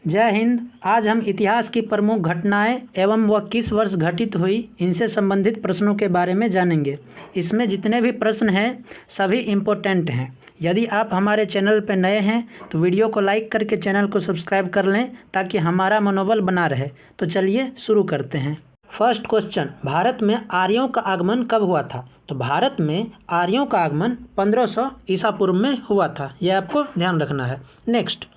जय हिंद। आज हम इतिहास की प्रमुख घटनाएं एवं वह किस वर्ष घटित हुई इनसे संबंधित प्रश्नों के बारे में जानेंगे। इसमें जितने भी प्रश्न हैं सभी इम्पोर्टेंट हैं। यदि आप हमारे चैनल पर नए हैं तो वीडियो को लाइक करके चैनल को सब्सक्राइब कर लें ताकि हमारा मनोबल बना रहे। तो चलिए शुरू करते हैं। फर्स्ट क्वेश्चन, भारत में आर्यों का आगमन कब हुआ था? तो भारत में आर्यों का आगमन 1500 ईसा पूर्व में हुआ था, यह आपको ध्यान रखना है। नेक्स्ट,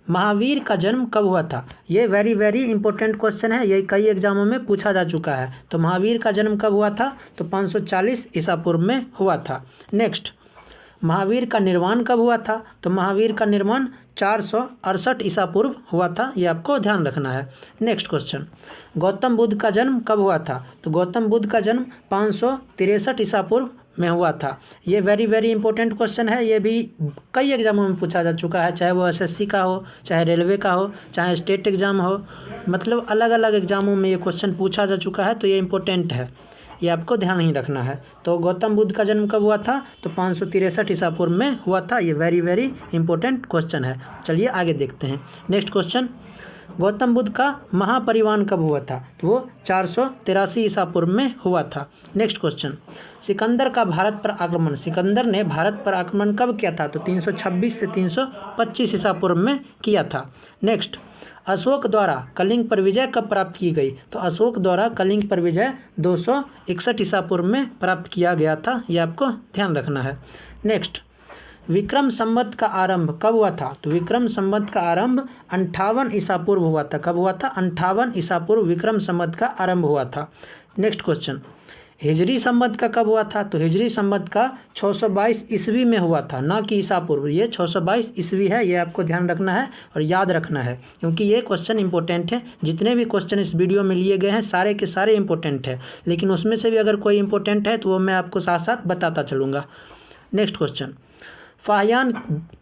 महावीर का जन्म कब हुआ था? ये वेरी इंपॉर्टेंट क्वेश्चन है, ये कई एग्जामों में पूछा जा चुका है। तो महावीर का जन्म कब हुआ था? तो 540 ईसा पूर्व में हुआ था। नेक्स्ट, महावीर का निर्वाण कब हुआ था? तो महावीर का निर्माण 468 ईसा पूर्व हुआ था, ये आपको ध्यान रखना है। नेक्स्ट क्वेश्चन, गौतम बुद्ध का जन्म कब हुआ था? तो गौतम बुद्ध का जन्म 563 ईसा पूर्व में हुआ था। ये वेरी इंपॉर्टेंट क्वेश्चन है, ये भी कई एग्जामों में पूछा जा चुका है, चाहे वो एसएससी का हो, चाहे रेलवे का हो, चाहे स्टेट एग्जाम हो, मतलब अलग अलग एग्जामों में ये क्वेश्चन पूछा जा चुका है। तो ये इंपॉर्टेंट है, ये आपको ध्यान ही रखना है। तो गौतम बुद्ध का जन्म कब हुआ था? तो 563 ईसा पूर्व में हुआ था। ये वेरी इंपॉर्टेंट क्वेश्चन है। चलिए आगे देखते हैं। नेक्स्ट क्वेश्चन, गौतम बुद्ध का महापरिनिर्वाण कब हुआ था? तो वो 483 ईसा पूर्व में हुआ था। नेक्स्ट क्वेश्चन, सिकंदर का भारत पर आक्रमण, सिकंदर ने भारत पर आक्रमण कब किया था? तो 326 से 325 ईसा पूर्व में किया था। नेक्स्ट, अशोक द्वारा कलिंग पर विजय कब प्राप्त की गई? तो अशोक द्वारा कलिंग पर विजय 261 ईसा पूर्व में प्राप्त किया गया था, यह आपको ध्यान रखना है। नेक्स्ट, विक्रम संवत का आरंभ कब हुआ था? तो विक्रम संवत का आरंभ 58 ईसा पूर्व हुआ था। कब हुआ था? 58 ईसा पूर्व विक्रम संवत का आरंभ हुआ था। नेक्स्ट क्वेश्चन, हिजरी संवत का कब हुआ था? तो हिजरी संवत का 622 ईस्वी में हुआ था, ना कि ईसा पूर्व। ये 622 ईस्वी है, ये आपको ध्यान रखना है और याद रखना है, क्योंकि ये क्वेश्चन इंपॉर्टेंट है। जितने भी क्वेश्चन इस वीडियो में लिए गए हैं सारे के सारे इंपॉर्टेंट है, लेकिन उसमें से भी अगर कोई इंपॉर्टेंट है तो वो मैं आपको साथ साथ बताता चलूँगा। नेक्स्ट क्वेश्चन, फाहियान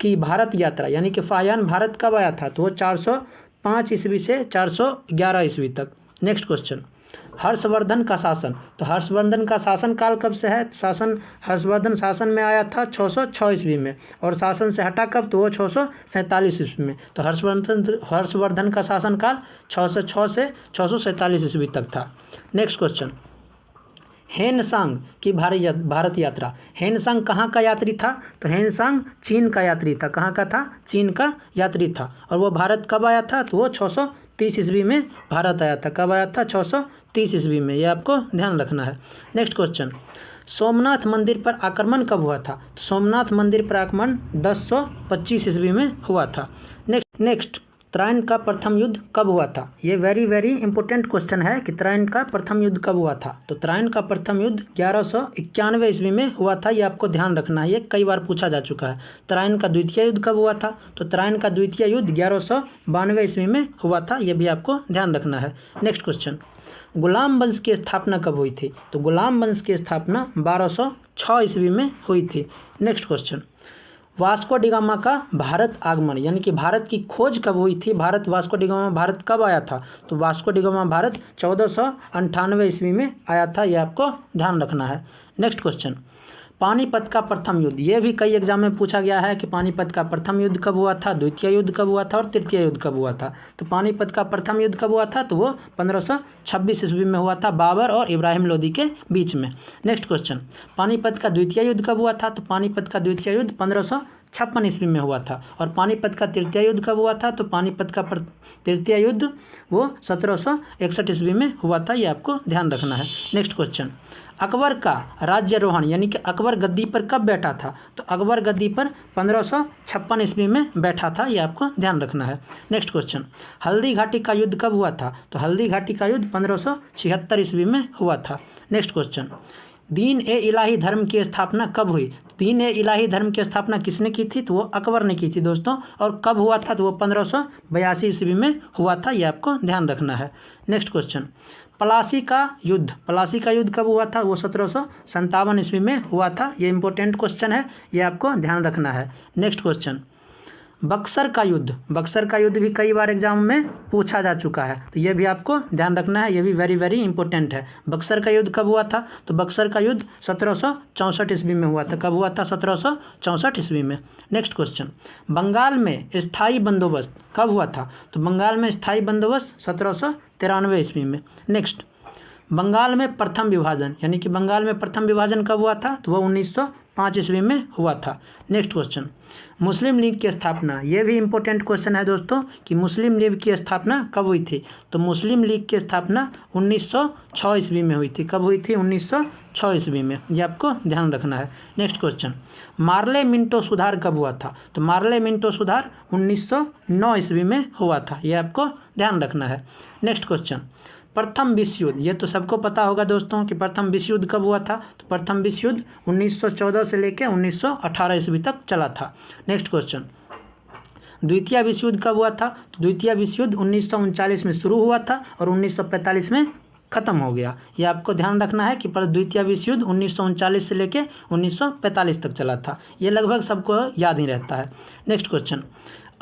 की भारत यात्रा यानी कि फाहियान भारत कब आया था? तो वो 405 ईस्वी से 411 ईस्वी तक। नेक्स्ट क्वेश्चन, हर्षवर्धन का शासन, तो हर्षवर्धन का शासन काल कब से है? हर्षवर्धन शासन में आया था 606 ईस्वी में, और शासन से हटा कब? तो वो 647 ईस्वी में। तो हर्षवर्धन का शासन काल 606 से 647 ईस्वी तक था। नेक्स्ट क्वेश्चन, हेनसांग की भारत यात्रा, हेनसांग कहाँ का यात्री था? तो हेनसांग चीन का यात्री था। कहाँ का था? चीन का यात्री था। और वो भारत कब आया था? तो वो 630 ईस्वी में भारत आया था। कब आया था? 630 ईस्वी में, ये आपको ध्यान रखना है। नेक्स्ट क्वेश्चन, सोमनाथ मंदिर पर आक्रमण कब हुआ था? तो सोमनाथ मंदिर पर आक्रमण 1025 ईस्वी में हुआ था। नेक्स्ट, त्राइन का प्रथम युद्ध कब हुआ था? ये वेरी इंपॉर्टेंट क्वेश्चन है कि त्राइन का प्रथम युद्ध कब हुआ था? तो त्राइन का प्रथम युद्ध 1191 ईस्वी में हुआ था, ये आपको ध्यान रखना है, ये कई बार पूछा जा चुका है। त्राइन का द्वितीय युद्ध कब हुआ था? तो त्राइन का द्वितीय युद्ध 1192 ईस्वी में हुआ था, ये भी आपको ध्यान रखना है। नेक्स्ट क्वेश्चन, गुलाम वंश की स्थापना कब हुई थी? तो गुलाम वंश की स्थापना 1206 ईस्वी में हुई थी। Next question, Vasco D gamma का भारत आगमन यानी कि भारत की खोज कब हुई थी? वास्को डी गामा भारत कब आया था? तो वास्को डी गामा भारत 1498 ईस्वी में आया था, यह आपको ध्यान रखना है। नेक्स्ट क्वेश्चन, पानीपत का प्रथम युद्ध, ये भी कई एग्जाम में पूछा गया है कि पानीपत का प्रथम युद्ध कब हुआ था, द्वितीय युद्ध कब हुआ था और तृतीय युद्ध कब हुआ था। तो पानीपत का प्रथम युद्ध कब हुआ था? तो वो 1526 ईस्वी में हुआ था, बाबर और इब्राहिम लोदी के बीच में। नेक्स्ट क्वेश्चन, पानीपत का द्वितीय युद्ध कब हुआ था? तो पानीपत का द्वितीय युद्ध 1556 ईस्वी में हुआ था। और पानीपत का तृतीय युद्ध कब हुआ था? तो पानीपत का तृतीय युद्ध वो 1761 ईस्वी में हुआ था, ये आपको ध्यान रखना है। नेक्स्ट क्वेश्चन, अकबर का राज्यारोहण यानी कि अकबर गद्दी पर कब बैठा था? तो अकबर गद्दी पर 1556 ईस्वी में बैठा था, ये आपको ध्यान रखना है। नेक्स्ट क्वेश्चन, हल्दी घाटी का युद्ध कब हुआ था? तो हल्दी घाटी का युद्ध 1576 ईस्वी में हुआ था। नेक्स्ट क्वेश्चन, दीन ए इलाही धर्म की स्थापना कब हुई? दीन ए इलाही धर्म की स्थापना किसने की थी? तो वो अकबर ने की थी दोस्तों। और कब हुआ था? तो वो 1582 ईस्वी में हुआ था, ये आपको ध्यान रखना है। नेक्स्ट क्वेश्चन, प्लासी का युद्ध कब हुआ था? वो 1757 ईस्वी में हुआ था, ये इंपॉर्टेंट क्वेश्चन है, ये आपको ध्यान रखना है। नेक्स्ट क्वेश्चन, बक्सर का युद्ध भी कई बार एग्जाम में पूछा जा चुका है, तो ये भी आपको ध्यान रखना है, ये भी वेरी वेरी इंपॉर्टेंट है। बक्सर का युद्ध कब हुआ था? तो बक्सर का युद्ध 1764 ईस्वी में हुआ था। कब हुआ था? 1764 ईस्वी में। नेक्स्ट क्वेश्चन, बंगाल में स्थायी बंदोबस्त कब हुआ था? तो बंगाल में स्थायी बंदोबस्त 1793 ईस्वी में। नेक्स्ट, बंगाल में प्रथम विभाजन, यानी कि बंगाल में प्रथम विभाजन कब हुआ था? तो वह 1905 ईस्वी में हुआ था। नेक्स्ट क्वेश्चन, मुस्लिम लीग की स्थापना, ये भी इंपॉर्टेंट क्वेश्चन है दोस्तों कि मुस्लिम लीग की स्थापना कब हुई थी? तो मुस्लिम लीग की स्थापना 1906 ईस्वी में हुई थी। कब हुई थी? 1906 ईस्वी में, ये आपको ध्यान रखना है। नेक्स्ट क्वेश्चन, मार्ले मिंटो सुधार कब हुआ था? तो मार्ले मिंटो सुधार 1909 ईस्वी में हुआ था, ये आपको ध्यान रखना है। नेक्स्ट क्वेश्चन, प्रथम विश्व युद्ध, ये तो सबको पता होगा दोस्तों कि प्रथम विश्व युद्ध कब हुआ था? तो प्रथम विश्व युद्ध 1914 से लेकर 1918 ईस्वी तक चला था। नेक्स्ट क्वेश्चन, द्वितीय विश्व युद्ध कब हुआ था? तो द्वितीय विश्व युद्ध 1939 में शुरू हुआ था और 1945 में खत्म हो गया। ये आपको ध्यान रखना है कि द्वितीय विश्व युद्ध 1939 से लेकर 1945 तक चला था। ये लगभग सबको याद ही रहता है। नेक्स्ट क्वेश्चन,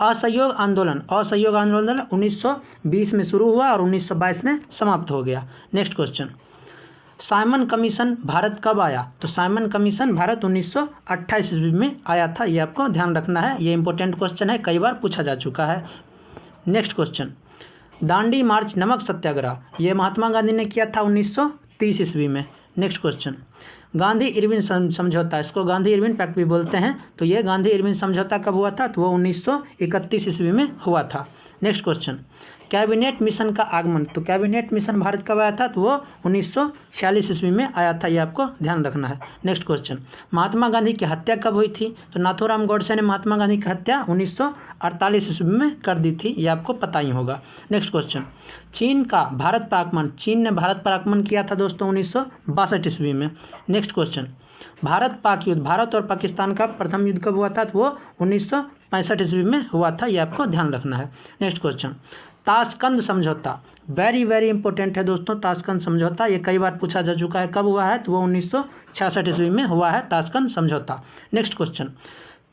असहयोग आंदोलन 1920 में शुरू हुआ और 1922 में समाप्त हो गया। Next question, Simon commission Bharat कब आया? तो साइमन कमीशन भारत 1928 ईस्वी में आया था, ये आपको ध्यान रखना है, ये इंपॉर्टेंट क्वेश्चन है, कई बार पूछा जा चुका है। नेक्स्ट क्वेश्चन, दांडी मार्च नमक सत्याग्रह, ये महात्मा गांधी ने किया था 1930 ईस्वी में। नेक्स्ट क्वेश्चन, गांधी इरविन समझौता, इसको गांधी इरविन पैक्ट भी बोलते हैं, तो ये गांधी इरविन समझौता कब हुआ था? तो वो 1931 ईस्वी में हुआ था। नेक्स्ट क्वेश्चन, कैबिनेट मिशन का आगमन, तो कैबिनेट मिशन भारत कब आया था? तो वो 1946 ईस्वी में आया था, ये आपको ध्यान रखना है। नेक्स्ट क्वेश्चन, महात्मा गांधी की हत्या कब हुई थी? तो नाथूराम गोडसे ने महात्मा गांधी की हत्या 1948 ईस्वी में कर दी थी, ये आपको पता ही होगा। नेक्स्ट क्वेश्चन, चीन का भारत पर आक्रमण, चीन ने भारत पर आक्रमण किया था दोस्तों 1962 ईस्वी में। नेक्स्ट क्वेश्चन, भारत पाक युद्ध, भारत और पाकिस्तान का प्रथम युद्ध कब हुआ था? तो वो 1965 ईस्वी में हुआ था, ये आपको ध्यान रखना है। नेक्स्ट क्वेश्चन, ताशकंद समझौता, वेरी वेरी इंपॉर्टेंट है दोस्तों, ताशकंद समझौता, ये कई बार पूछा जा चुका है, कब हुआ है? तो वो 1966 ईस्वी में हुआ है ताशकंद समझौता। नेक्स्ट क्वेश्चन,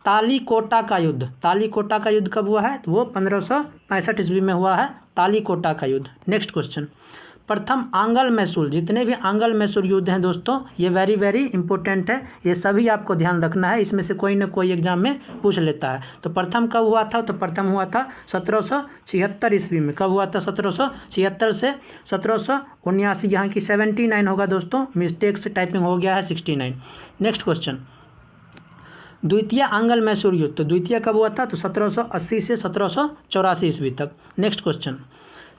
तालीकोटा का युद्ध, तालीकोटा का युद्ध कब हुआ है? तो वो 1565 ईस्वी में हुआ है तालीकोटा का युद्ध। नेक्स्ट क्वेश्चन, प्रथम आंग्ल मैसूर, जितने भी आंग्ल मैसूर युद्ध हैं दोस्तों, ये वेरी वेरी इंपॉर्टेंट है, ये सभी आपको ध्यान रखना है, इसमें से कोई ना कोई एग्जाम में पूछ लेता है। तो प्रथम कब हुआ था? तो प्रथम हुआ था 1776 ईस्वी में। कब हुआ था? 1776 से 1779, यहाँ की 79 होगा दोस्तों, मिस्टेक से टाइपिंग हो गया है 69। नेक्स्ट क्वेश्चन, द्वितीय आंग्ल मैसूर युद्ध, तो द्वितीय कब हुआ था? तो 1780 से 1784 ईस्वी तक। नेक्स्ट क्वेश्चन,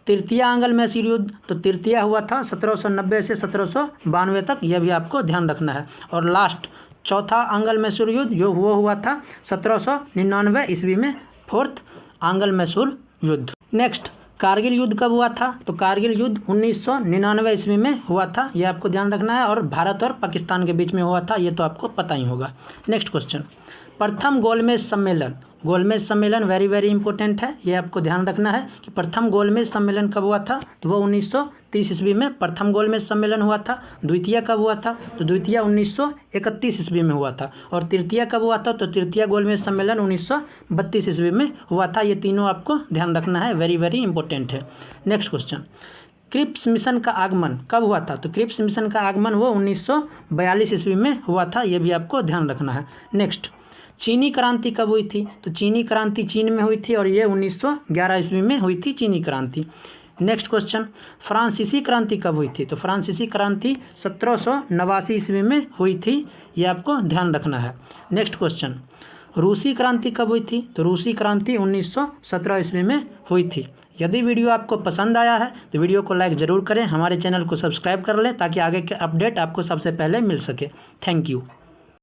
तृतीय आंग्ल मैसूर युद्ध, तो तृतीय हुआ था 1790 से 1792 तक, यह भी आपको ध्यान रखना है। और लास्ट चौथा आंग्ल मैसूर युद्ध जो वो हुआ था 1799 ईस्वी में, फोर्थ आंग्ल मैसूर युद्ध। नेक्स्ट, कारगिल युद्ध कब हुआ था? तो कारगिल युद्ध 1999 ईस्वी में हुआ था, यह आपको ध्यान रखना है, और भारत और पाकिस्तान के बीच में हुआ था, ये तो आपको पता ही होगा। नेक्स्ट क्वेश्चन, प्रथम गोलमेज सम्मेलन, गोलमेज सम्मेलन वेरी वेरी इंपॉर्टेंट है, ये आपको ध्यान रखना है कि प्रथम गोलमेज सम्मेलन कब हुआ था? तो वो 1930 ईस्वी में प्रथम गोलमेज सम्मेलन हुआ था। द्वितीय कब हुआ था? तो द्वितीय 1931 ईस्वी में हुआ था। और तृतीय कब हुआ था? तो तृतीय गोलमेज सम्मेलन 1932 ईस्वी में हुआ था। ये तीनों आपको ध्यान रखना है, वेरी वेरी इंपॉर्टेंट है। नेक्स्ट क्वेश्चन, क्रिप्स मिशन का आगमन कब हुआ था? तो क्रिप्स मिशन का आगमन वो 1942 ईस्वी में हुआ था, ये भी आपको ध्यान रखना है। नेक्स्ट, चीनी क्रांति कब हुई थी? तो चीनी क्रांति चीन में हुई थी और ये 1911 ईस्वी में हुई थी चीनी क्रांति। नेक्स्ट क्वेश्चन, फ्रांसीसी क्रांति कब हुई थी? तो फ्रांसीसी क्रांति 1789 ईस्वी में हुई थी, ये आपको ध्यान रखना है। नेक्स्ट क्वेश्चन, रूसी क्रांति कब हुई थी? तो रूसी क्रांति 1917 ईस्वी में हुई थी। यदि वीडियो आपको पसंद आया है तो वीडियो को लाइक ज़रूर करें, हमारे चैनल को सब्सक्राइब कर लें ताकि आगे के अपडेट आपको सबसे पहले मिल सके। Thank you.